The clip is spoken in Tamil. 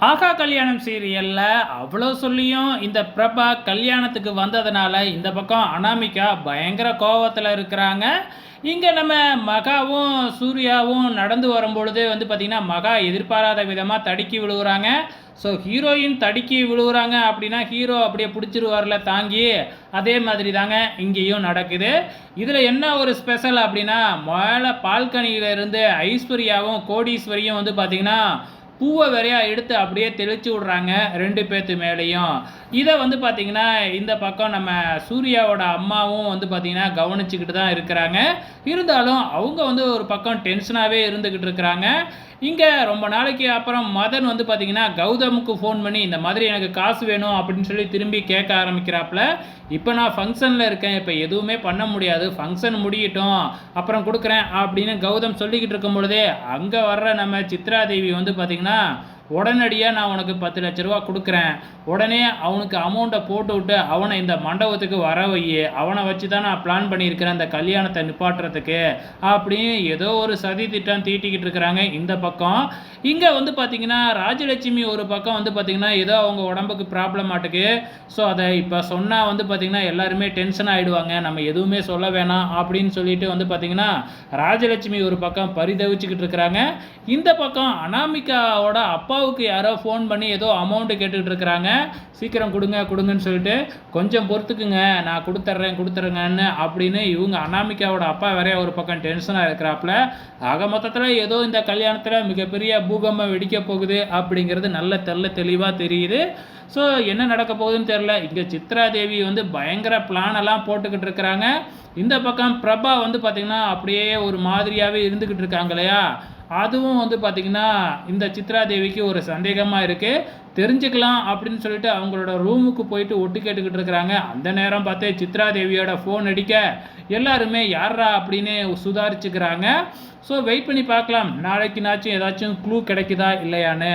ஆகா கல்யாணம் சீரியல்ல அவ்வளோ சொல்லியும் இந்த பிரபா கல்யாணத்துக்கு வந்ததுனால இந்த பக்கம் அனாமிகா பயங்கர கோவத்தில் இருக்கிறாங்க. இங்கே நம்ம மகாவும் சூர்யாவும் நடந்து வரும்பொழுது பார்த்திங்கன்னா மகா எதிர்பாராத விதமாக தடுக்கி விழுகுறாங்க. ஸோ ஹீரோயின் தடுக்கி விழுகுறாங்க அப்படின்னா ஹீரோ அப்படியே பிடிச்சிருவார்ல தாங்கி, அதே மாதிரி தாங்க இங்கேயும் நடக்குது. இதில் என்ன ஒரு ஸ்பெஷல் அப்படின்னா மேலே பால்கனியிலிருந்து ஐஸ்வர்யாவும் கோடீஸ்வரியும் பார்த்திங்கன்னா பூவை வேறையா எடுத்து அப்படியே தெளிச்சு விட்றாங்க 2 பேத்து மேலேயும். இதை பார்த்தீங்கன்னா இந்த பக்கம் நம்ம சூர்யாவோட அம்மாவும் பார்த்தீங்கன்னா கவனிச்சுக்கிட்டு தான் இருக்கிறாங்க. இருந்தாலும் அவங்க ஒரு பக்கம் டென்ஷனாகவே இருந்துக்கிட்டு இருக்கிறாங்க. இங்கே ரொம்ப நாளைக்கு அப்புறம் மதன் பார்த்தீங்கன்னா கௌதமுக்கு ஃபோன் பண்ணி இந்த மாதிரி எனக்கு காசு வேணும் அப்படின்னு சொல்லி திரும்பி கேட்க ஆரம்பிக்கிறாப்புல. இப்போ நான் ஃபங்க்ஷனில் இருக்கேன், இப்போ எதுவுமே பண்ண முடியாது, ஃபங்க்ஷன் முடியட்டும் அப்புறம் கொடுக்குறேன் அப்படின்னு கௌதம் சொல்லிக்கிட்டு இருக்கும் பொழுதே அங்கே வர்ற நம்ம சித்ராதேவி பார்த்தீங்கன்னா உடனடியாக நான் உனக்கு 10 லட்ச ரூபா கொடுக்குறேன், உடனே அவனுக்கு அமௌண்ட்டை போட்டு விட்டு அவனை இந்த மண்டபத்துக்கு வர வை, அவனை வச்சு தான் நான் பிளான் பண்ணியிருக்கிறேன் இந்த கல்யாணத்தை நிப்பாட்டுறதுக்கு அப்படின்னு ஏதோ ஒரு சதி திட்டம் தீட்டிக்கிட்டு இருக்கிறாங்க இந்த பக்கம். இங்கே பார்த்தீங்கன்னா ராஜலட்சுமி ஒரு பக்கம் பார்த்தீங்கன்னா ஏதோ அவங்க உடம்புக்கு ப்ராப்ளம் ஆட்டுக்கு. ஸோ அதை இப்போ சொன்னால் பார்த்தீங்கன்னா எல்லாருமே டென்ஷன் ஆகிடுவாங்க, நம்ம எதுவுமே சொல்ல வேணாம் அப்படின்னு சொல்லிட்டு பார்த்தீங்கன்னா ராஜலட்சுமி ஒரு பக்கம் பரிதவிச்சுக்கிட்டு இருக்கிறாங்க. இந்த பக்கம் அனாமிகாவோட அப்பாவுக்கு யாரோ ஃபோன் பண்ணி ஏதோ அமௌண்ட்டு கேட்டுக்கிட்டு இருக்கிறாங்க. சீக்கிரம் கொடுங்க கொடுங்கன்னு சொல்லிட்டு, கொஞ்சம் பொறுத்துக்குங்க நான் கொடுத்துட்றேங்கன்னு அப்படின்னு இவங்க அனாமிகாவோட அப்பா வேறைய ஒரு பக்கம் டென்ஷனாக இருக்கிறாப்புல. ஆக மொத்தத்தில் ஏதோ இந்த கல்யாணத்தில் மிகப்பெரிய பூகம்பம் வெடிக்க போகுது அப்படிங்கிறது நல்ல தெளிவாக தெரியுது. ஸோ என்ன நடக்க போகுதுன்னு தெரில. இங்கே சித்ராதேவி பயங்கர பிளானெல்லாம் போட்டுக்கிட்டு இருக்கிறாங்க. இந்த பக்கம் பிரபா பார்த்திங்கன்னா அப்படியே ஒரு மாதிரியாகவே இருந்துக்கிட்டு இருக்காங்க இல்லையா, அதுவும் பார்த்திங்கன்னா இந்த சித்ராதேவிக்கு ஒரு சந்தேகமாக இருக்குது. தெரிஞ்சுக்கலாம் அப்படின்னு சொல்லிட்டு அவங்களோட ரூமுக்கு போயிட்டு ஒட்டு கேட்டுக்கிட்டு இருக்கிறாங்க. அந்த நேரம் பார்த்தே சித்ராதேவியோட ஃபோன் அடிக்க எல்லாருமே யாரா அப்படின்னு சுதாரிச்சுக்கிறாங்க. ஸோ வெயிட் பண்ணி பார்க்கலாம் நாளைக்கு நாச்சும் ஏதாச்சும் க்ளூ கிடைக்குதா இல்லையான்னு.